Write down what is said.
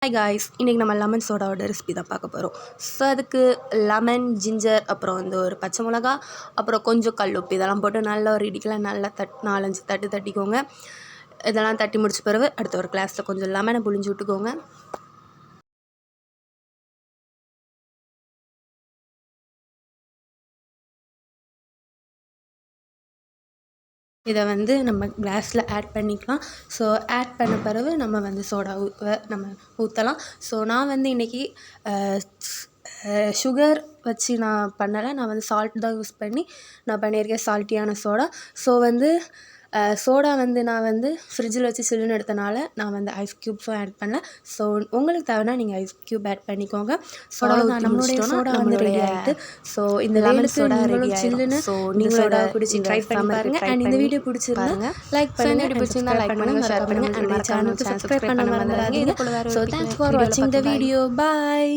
Hi guys, இன்றைக்கி நம்ம lemon சோடாவோட recipe தான் பார்க்க போகிறோம். ஸோ அதுக்கு லெமன், ஜிஞ்சர், அப்புறம் வந்து ஒரு பச்சை மிளகா, அப்புறம் கொஞ்சம் கல் உப்பு இதெல்லாம் போட்டு நல்லா ஒரு இடிக்கலாம் நல்லா 4-5 தட்டு தட்டிக்கோங்க. இதெல்லாம் தட்டி முடிச்ச பிறகு அடுத்த ஒரு கிளாஸில் கொஞ்சம் லெமனை புழிஞ்சு விட்டுக்கோங்க. இதை வந்து நம்ம கிளாஸில் ஆட் பண்ணிக்கலாம். ஸோ ஆட் பண்ண பிறகு நம்ம வந்து சோடாவை நம்ம ஊற்றலாம். ஸோ நான் வந்து இன்றைக்கி சுகர் வச்சு நான் பண்ணலை, நான் வந்து சால்ட் தான் யூஸ் பண்ணி நான் பண்ணியிருக்கேன், சால்ட்டியான சோடா. ஸோ வந்து சோடா வந்து நான் வந்து ஃப்ரிட்ஜில் வச்சு சில்லுன்னு எடுத்தனால நான் வந்து ஐஸ் க்யூப்ஸும் ஆட் பண்ணேன். ஸோ உங்களுக்கு தேவைன்னா நீங்கள் ஐஸ் க்யூப் ஆட் பண்ணிக்கோங்க. சோடா நம்மளுடைய சோடா வந்து ரெடி ஆகிட்டு. ஸோ இந்த லெமன் சோடா ரெடி சில்லுன்னு ஸோ நீங்கள் சோடா குடிச்சு ட்ரை பண்ணி பாருங்கள். அண்ட் இந்த வீடியோ பிடிச்சிருந்தாங்க லைக் பண்ணுங்கள், எப்படி பிடிச்சிருந்தா லைக் பண்ணுங்கள், ஷேர் பண்ணுங்கள், அண்ட் சேனலுக்கு சப்ஸ்கிரைப் பண்ண மறந்துடாதீங்க. ஸோ தேங்க்ஸ் ஃபார் வாட்சிங் த வீடியோ. பாய்.